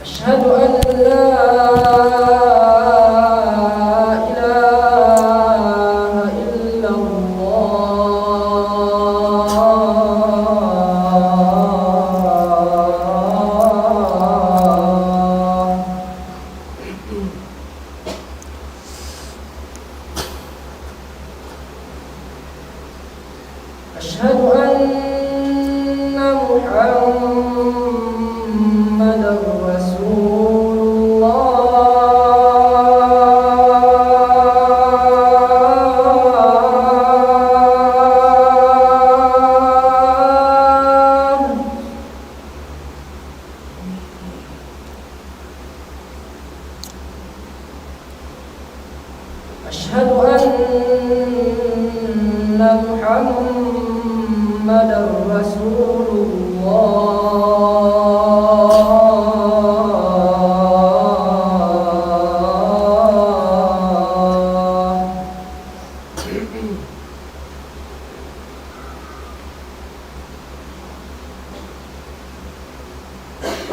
أشهد أن لا إله إلا الله. أشهد أن محمدا رسول الله. أشهد أن محمدا رسول الله.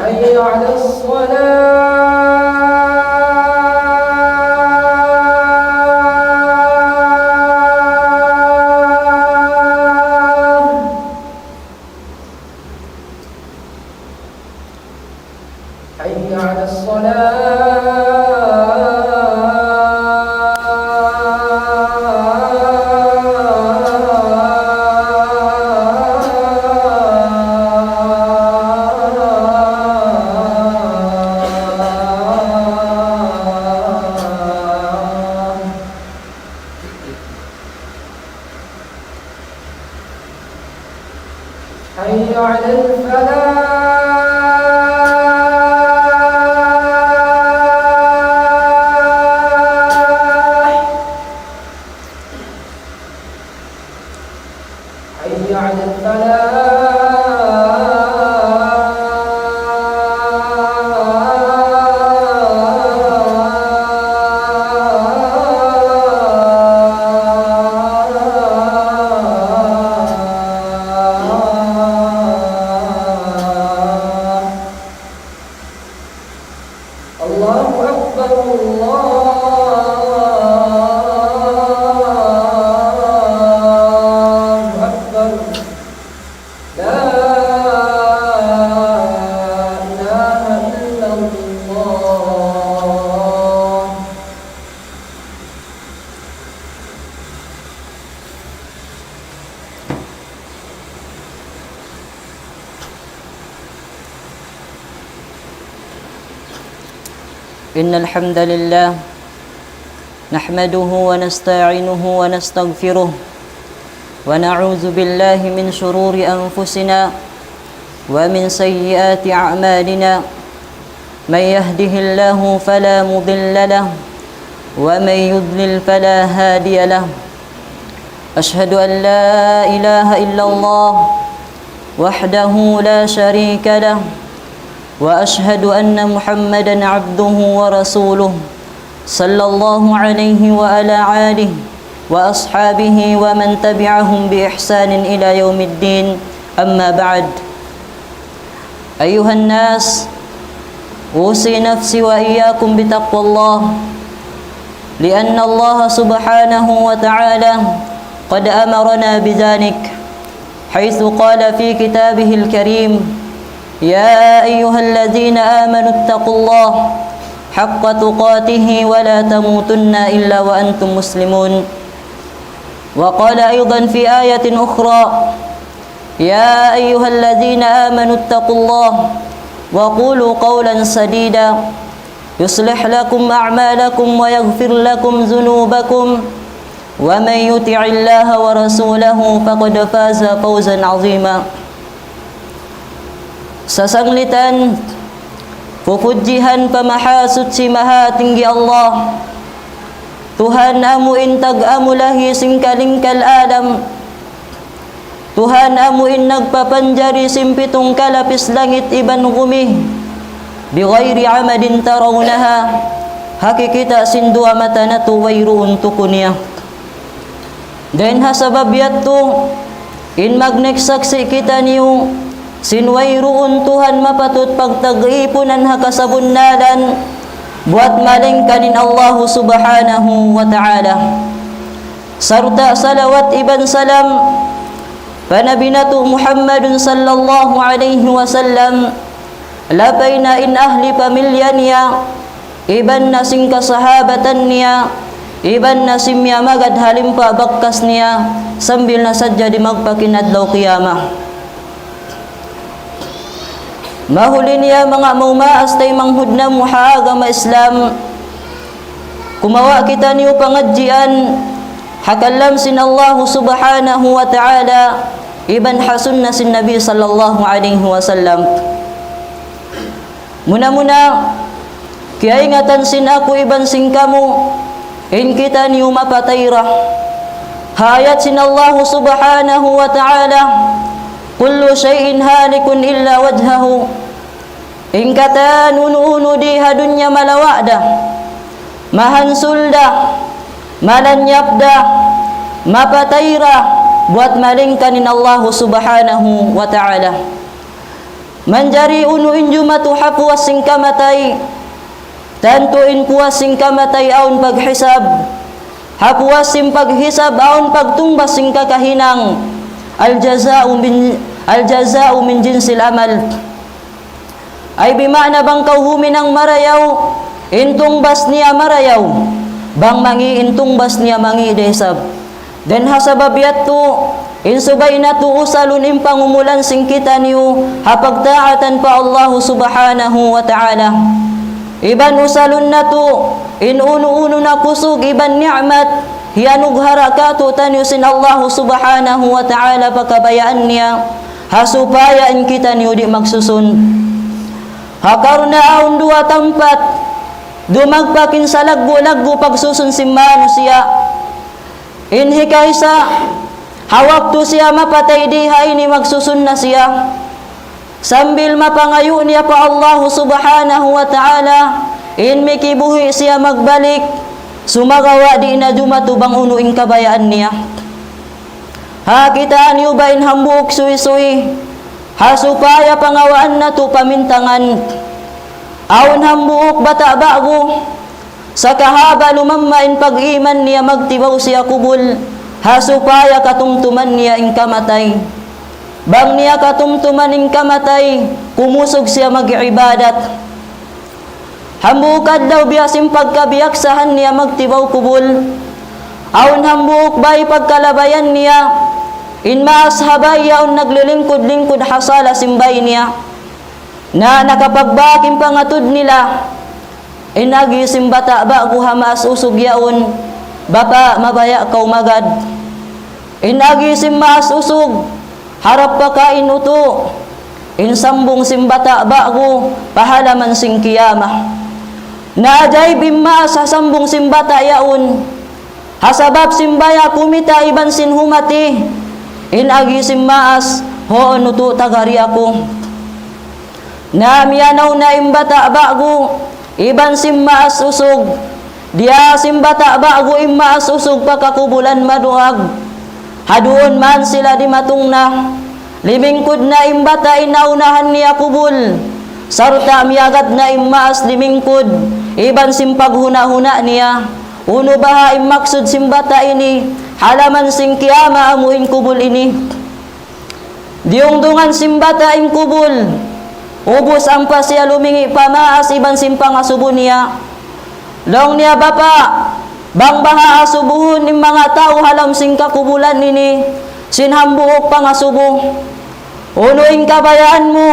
حي على الصلاة. حي على الصلاة. حي على الفلاح. حي على الفلاح. الله أكبر الله أكبر. لا إله إلا الله. إن الحمد لله نحمده ونستعينه ونستغفره ونعوذ بالله من شرور أنفسنا ومن سيئات أعمالنا. من يهده الله فلا مضل له ومن يضلل فلا هادي له. أشهد أن لا إله إلا الله وحده لا شريك له وأشهد أن محمدا عبده ورسوله صلى الله عليه وعلى آله وأصحابه ومن تبعهم بإحسان إلى يوم الدين. أما بعد، أيها الناس، أوصي نفسي وإياكم بتقوى الله، لأن الله سبحانه وتعالى قد أمرنا بذلك، حيث قال في كتابه الكريم: يا أيها الذين آمنوا اتقوا الله حق تقاته ولا تموتن إلا وأنتم مسلمون. وقال أيضا في آية أخرى: يا أيها الذين آمنوا اتقوا الله وقولوا قولا سديدا يصلح لكم أعمالكم ويغفر لكم ذنوبكم ومن يطع الله ورسوله فقد فاز فوزا عظيما. Sasanglitan, pupujihan pamahasud si maha tinggi Allah, Tuhan amu intag amu lahi singkalingkal alam, Tuhan amu in nagpapanjari simpitong kalapis langit iban gumih, bighairi amadin tarawnaha, hakikita sindua mata na tuwayruun tukunya. Dan hasabab yatto, in magneksaksi kita niyo, sinwayroon Tuhan mapatut pagtag-ipunan hakasabunnalan buat maling kanin Allah subhanahu wa ta'ala. Sarta salawat iban salam panabinatu Muhammadun sallallahu alaihi wasallam lapay na in ahli pamilya niya, iban na sing kasahabatan niya, iban na simya magad halimpa bakkas niya, sambil na sadya di magpakinadlaw kiyama. Mahuli niya mga maumaas tay manghudna muhaaga Islam, kumawa kita niyo pangadjian, hakallam sin Allah subhanahu wa ta'ala, iban hasun na sin Nabi sallallahu alaihi wasallam. Muna-muna, kaya ingatan sin ako iban sin kamu, in kita niyo mapatayra. Hayat sin Allah subhanahu wa ta'ala, kullu syai'in halikun illa wajhahu. In kata nunu di hadunya malawada, mahansulda, malanyapda, mapatayra, buat malingkanin Allah subhanahu wa ta'ala. Manjari unuin jumatu hapuas sing kamatay, tantuin puas sing kamatay aun paghisab, hapuas sing paghisab aun pagtumbas sing kakahinang, aljaza'u min jinsil amal. Ay bimana bang kauhumin ang marayaw, intumbas niya marayaw, bang mangi intumbas niya mangi desab. Den hasabab yattu insubay na tu usalun impangumulan sing kita niyo hapagtaatan pa Allah subhanahu wa ta'ala. Iban usalun na tu inuunu na kusog iban ni'mat hiyanug harakatu tanyusin Allah subhanahu wa ta'ala pakabayaan niya hasupaya in kita niyo di magsusun. Hakarna aun dua tempat dumagpakin sa laggo-laggo pagsusun si manusia. Inhi kaysa hawak tu siya mapatay diha ini magsusun na siya. Sambil mapangayo niya pa Allah subhanahu wa ta'ala, in mikibuhi siya magbalik, sumagawa di na jumatubang unuing kabayaan niya. Ha kita niyo ba in hambuk suy-suy, hasupaya pangawaan na to pamintangan. Aun hambuok bata bago, sa kahaba lumammain pag-iman niya magtibaw siya kubul, hasupaya katumtuman niya ing kamatay. Bang niya katumtuman ing kamatay, kumusog siya mag-ibadat. Hambukad daw biyasim pagkabiyaksahan niya magtibaw kubul. Aun hambuok bay pagkalabayan niya, in maas habay yaon naglilingkod-lingkod hasala simbay niya. Na nakapagbaking pangatud nila, inagi simbata bago hamas usog yaon, bapa mabaya kau magad. Inagi simmas usog, harap pakain uto, insambong simbata bago pahalaman sing kiyama. Naajay bimma sa sambong simbata yaon, hasabab simbaya kumita iban sin humati, inagi simmaas hoon uto tagari ako. Na miyanaw na imbata bago, iban simmaas usog, dia simbata bago immaas usog pakakubulan maduag. Haduon man sila di matungna, limingkod na imbata inaunahan niya kubul, sarta miyagad na immaas limingkod, iban simpaghuna-huna niya. Uno baha immaksud simbata ini, halaman sing kiyama amuin kubul ini. Diungdungan simbata in kubul, ubos ang pasya lumingi pamaas iban simpang asubo niya. Long niya bapa, bang baha asubuhon ng mga tao halam sing kakubulan nini, sinhambuok pang asubo. Unuing kabayaan mo,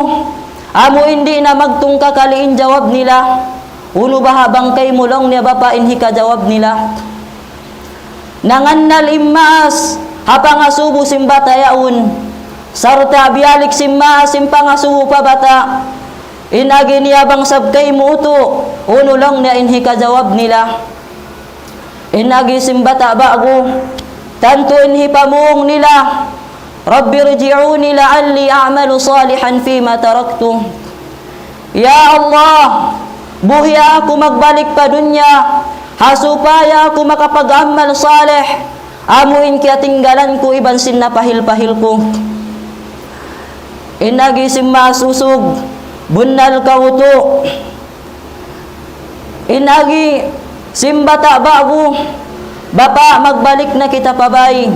amo hindi na magtungka kaliin jawab nila. Uno baha bangkay mo long niya bapa inhi ka jawab nila. Nangannal immaas, hapang asubo simbata yaun. Sarta biyalik simma simpang asubo pa bata, inagi niya bang sabkay mo uto, uno lang na inhi kajawab nila. Inagi simbata bago, tanto inhi pamung nila, Rabbi rji'uni la'alli a'malu salihan fima taraktu. Ya Allah, buhi ako magbalik pa dunya, hasupaya ako makapag-amal salih, amuin kaya tinggalan ko iban sin napahil-pahil ko. inagi simmasusog, bunnal kauto, inagi simbata babu, bapa magbalik na kita pabay.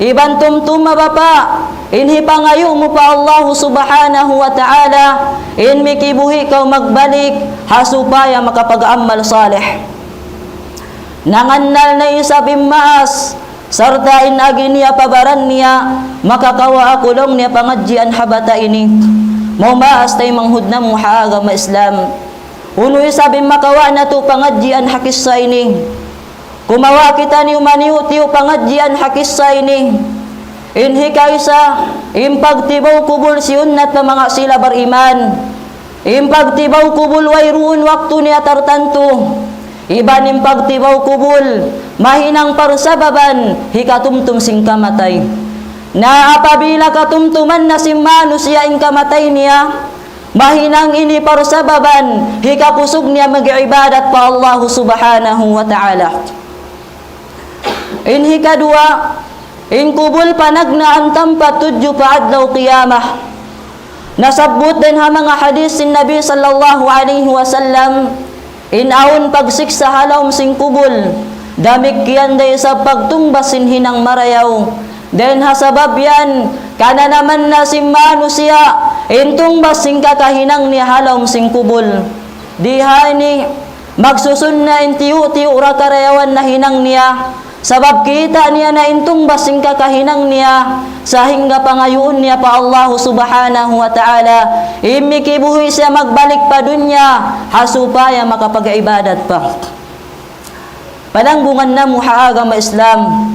Iban tumtuma bapa, inhi pangayo mo pa Allah subhanahu wa ta'ala, in mikibuhi kau magbalik, hasupaya makapag-amal salih. Nangannal na isa bimmaas, sarta inagi niya pabaran niya, makakawa akulong niya pangadjian habata ini. Mau maas tay manghudna mo haaga ma Islam. Uno isa makawa na to pangadjian hakissa ini. Kumawa kita ni umaniw tiyo pangadjian hakissa ini. Inhi kaisa, impagtibaw kubul siyunnat na mga sila bariman. Impagtibaw kubul wayruun waktu niya tartanto. Iban impagtibaw kubul, mahinang parsababan, hikatumtum sing kamatay. Na apabila katumtuman na simmano siya ing kamatay niya, mahinang ini parsababan, hikakusog niya mag-ibadat pa Allah subhanahu wa ta'ala. Inhi kadua, in kubul panagna ang tampat tudyo paadlaw qiyamah. Nasabot din ha mga hadis sin Nabi sallallahu alaihi wasallam, inaon pagsiksa halawm sing kubul, damik kiyan day sa pagtumbasin hinang marayaw. Den hasabab yan, kana naman na simmano siya, intumbas sing kakahinang ni halawm sing kubul. Diha ini, magsusun na intiyo-tiyo rakarayawan na hinang niya, sabab kita niya na intumbas sing kakahinang niya, sa hingga pangayuon niya pa Allah subhanahu wa ta'ala, imikibuhi siya magbalik pa dunya, hasupaya makapag-ibadat pa. Palangbungan na muhaaga ma Islam,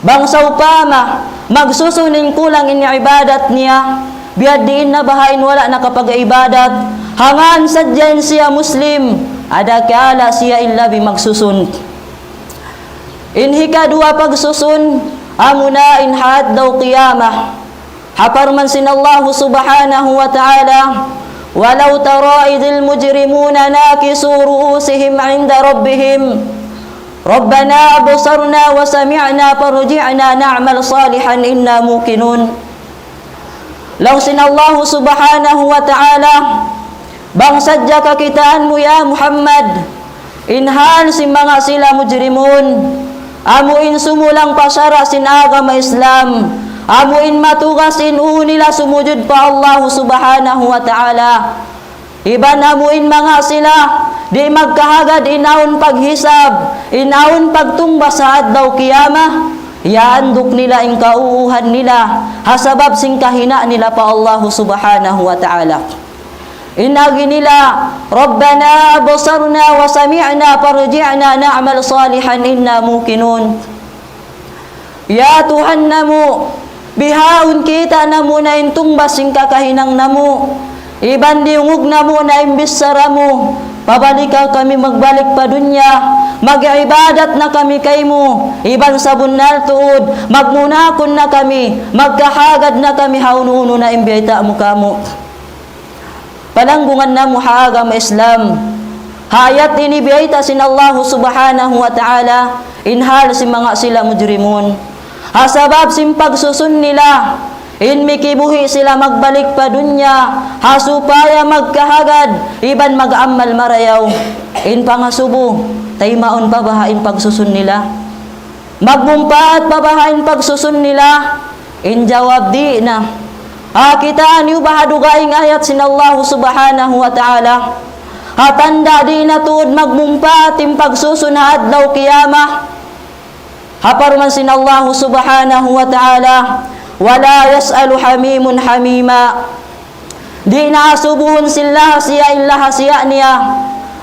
bangsaw pama, magsusunin kulang iniibadat niya, biad diin na bahain wala nakapag-ibadat, hangan sadyan siya Muslim, ada kala siya illa magsusun. Inhi kadua pagsusun, amuna inhad daw qiyamah. Haparman sin Allah subhanahu wa ta'ala, walau tara idil mujrimuna nakisu ru'usihim 'inda rabbihim, Rabbana absarna wa sami'na farji'na na'mal salihan inna muqinun. Law sin Allah subhanahu wa ta'ala, bangsadya kakitaan mo ya Muhammad, inhal si mga sila mujrimun, amuin sumulang pasara sin agama Islam, amuin matugas in nila sumujud pa Allah subhanahu wa ta'ala. Iban amuin mga sila, di magkahagad inaon paghisab, inaon pagtumbas sa adlaw kiyamah, yaandok nila ing kauuhan nila, hasabab sing kahina nila pa Allah subhanahu wa ta'ala. Inagi nila, Rabbana absarna wa sami'na farji'na na'mal salihan inna muqinun. Ya Tuhan namu, bihaon kita namu na intumbas sing kakahinang namu, iban diungog namu na imbisara mo, pabalika kami magbalik pa dunya, mag-ibadat na kami kay mo, iban sa bunal tuod, magmunakon na kami, magkahagad na kami haununo na imbiyata mo kamo. Palanggungan na muhaga ma Islam, hayat ini biyata sin Allah subhanahu wa ta'ala, inhal si mga sila mujrimun, hasabab sin pagsusun nila, in mikibuhi sila magbalik pa dunya, hasupaya magkahagad, iban mag-amal marayaw, in pangasubo, taymaon pa bahain pagsusun nila, magmumpa at pabahain pagsusun nila, in jawab di na. Kitaan yu bahadugaing ayat sin Allah subhanahu wa ta'ala, hatanda di na tuod magmumpa tim pagsusun na adlaw kiyamah, haparman sin Allah subhanahu wa ta'ala, wala yas'alu hamimun hamima, di naasubuhon sila siya illa siya niya,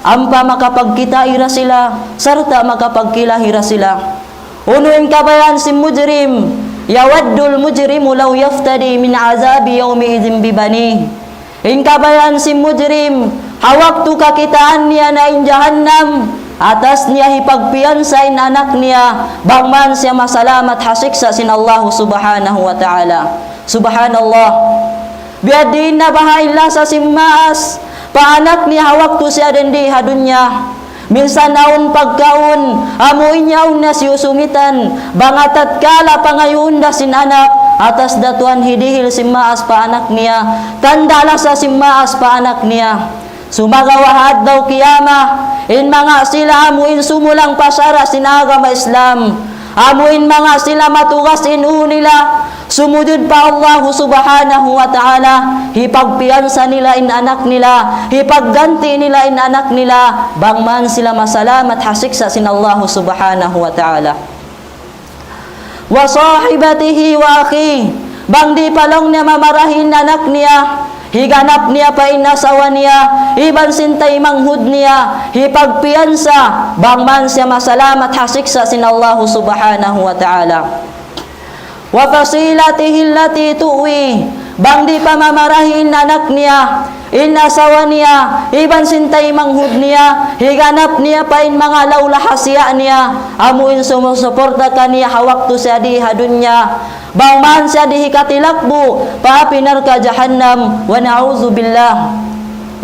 ampa makapagkita ira sila, sarta makapagkilahira sila. Unuin kabayan si mujrim, yawaddul mujrimu law yaftadi min azabi yawmi idzin bibani. In kabayan si mujrim, hawak tu kakitaan niya na in jahannam, atas niya hipagpian sa in anak niya, bangman siya masalamat hasiksa sin Allah subhanahu wa ta'ala. Subhanallah, biadin na bahain lang sa simmaas, paanak niya hawak tu siya dendi hadunya, minsan naon pagkaon, amuin niyaon na siyusungitan, bangatat kala pangayon da sin anak, atas datuan hidihil simmaas pa anak niya, tandala sa simmaas pa anak niya. Sumagawahad daw kiyama, in mga sila amuin sumulang pasara sinagama Islam. Amuin mga sila matugas inu nila, sumudod pa Allah subhanahu wa ta'ala, hipagpiyansa nila in anak nila, hipagganti nila in anak nila, bangman sila masalamat hasiksa sin Allah subhanahu wa ta'ala. Wa sahibatihi wa akhi, bang di palong niya mamarahin anak niya, higanap niya pa inasawa niya, iban sintay manghud niya, hipagpiyansa, bangman siya masalamat hasiksa sin Allah subhanahu wa ta'ala. Wa fasilatihi allati tuwi, bang di pa mamarahin anak niya, inasawa niya, iban sintay manghud niya, higanap niya pa in mga laulahasya niya, amuin sumusuporta kaniya hawak to siya di hadunya, bangman siya di hikatilakbo, papinar ka jahannam, wa na'udzu billah.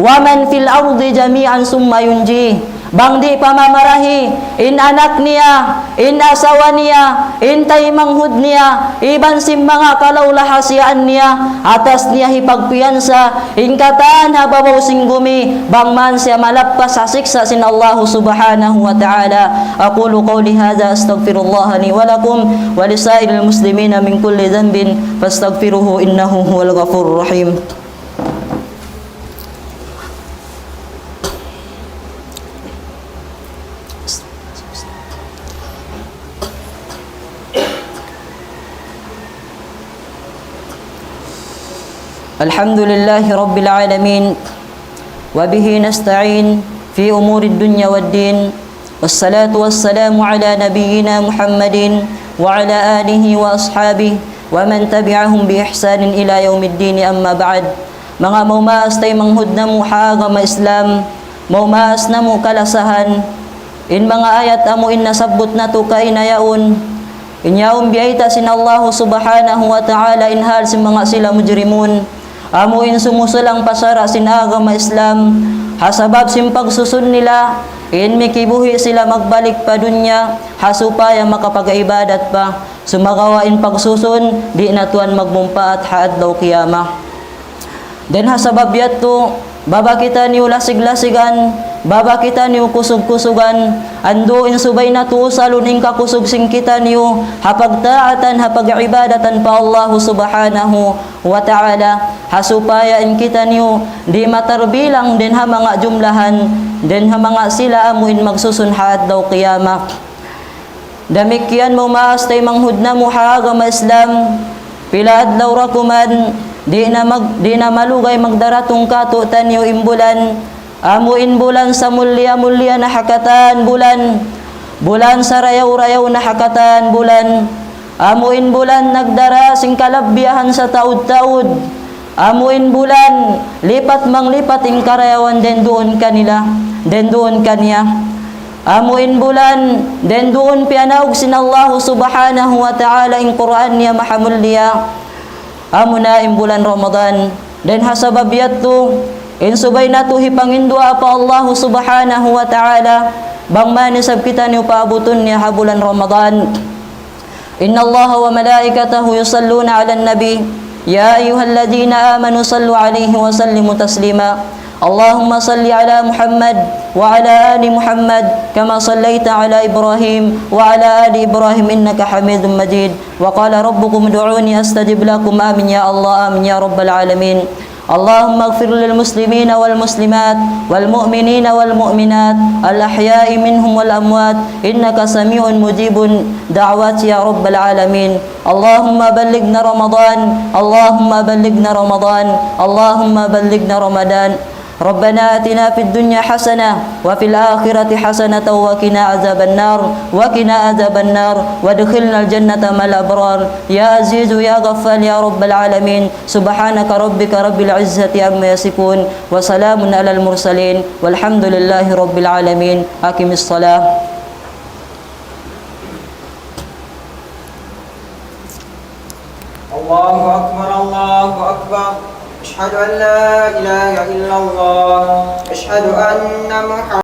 Wa man fil ardi jami'an summa yunji, bang di pamamarahi in anak niya, in asawa niya, in taymanghud niya, iban sim mga kalaulahasian niya, atas niya hipagpiyansa, in kataan hababaw singgumi, bangman siya malappas sa siksa sin Allah subhanahu wa ta'ala. Aqulu qawli hadha astaghfirullah li wa lakum wa lisairil muslimina min kulli dhanbin fastaghfiruhu innahu huwal ghafurur rahim. Alhamdulillahi Rabbil Alamin, wa bihi nasta'in fi umuri dunya wad din, wassalatu wassalamu ala nabiyyina Muhammadin wa ala alihi wa ashabihi wa man tabi'ahum bi ihsanin ila yaumiddin, amma ba'd. Mga maumaas tay manghud na mo haagama Islam, maumaas na mo kalasahan, in mga ayat amo in nasabot na to kainayaon, inyaon biayta sin Allah subhanahu wa ta'ala inhal sin mga sila mujrimun, amuin sumusulang pasara sin agama Islam, hasabab sin pagsusun nila, in mikibuhi sila magbalik pa dunya, hasupaya makapag-ibadat pa, sumagawain pagsusun, di natuan magmumpa at haad daw kiyama. Den hasabab yato, baba kita niyo lasig-lasigan, baba kita niyo kusug-kusugan, ando in subay na tuusalun in kakusug sing kita niyo, hapagtaatan hapag-ibadatan pa Allah subhanahu wa ta'ala, hasupaya in kita niyo, di matarbilang din ha mga jumlahan, din ha mga sila amuin magsusunhaat daw kiyama. Damikyan mo maas tay manghud na muhagama Islam, pila adlaw rakuman, di na malugay magdaratong kato tanyo imbulan, amuin bulan sa mulya-mulya na hakatan bulan, bulan sa rayaw-rayaw na hakatan bulan, amuin bulan nagdara sing kalabbiyahan sa taud-taud, amuin bulan lipat manglipat in karayawan den doon kanila, den doon kaniya, amuin bulan den doon pianaog sin Allah subhanahu wa ta'ala in Quran niya mahamulliya, amuna in bulan Ramadan, den hasabab yato in subay nato hipangindua pa Allah subhanahu wa ta'ala, bang manisab kita niyo paabutun niya ha bulan Ramadan. Inna Allah wa malaikatahu yusalluna ala nabi, ya ayyuhalladhina amanu sallu alayhi wa sallimu taslima. Allahumma salli ala Muhammad wa ala ali Muhammad kama sallaita ala Ibrahim wa ala ali Ibrahim innaka Hamidum Majid. Wa qala rabbukum ud'uni astajib lakum, amin ya Allah, amin ya rabbal alamin. Allahumma ighfir lil muslimina wal muslimat wal mu'minina wal mu'minat al ahya'i minhum wal amwat innaka sami'un mujibun da'wati ya rabbal alamin. Allahumma ballighna Ramadan, Allahumma ballighna Ramadan, Allahumma ballighna Ramadan. ربنا آتنا في الدنيا حسنة وفي الآخرة حسنة وقنا عذاب النار وقنا عذاب النار وادخلنا الجنة مع الأبرار يا عزيز يا غفار يا رب العالمين. سبحانك ربك رب العزة عما يصفون وسلام على المرسلين والحمد لله رب العالمين. أقم الصلاة. الله أكبر الله أكبر. أشهد أن لا إله إلا الله. أشهد أن محمدا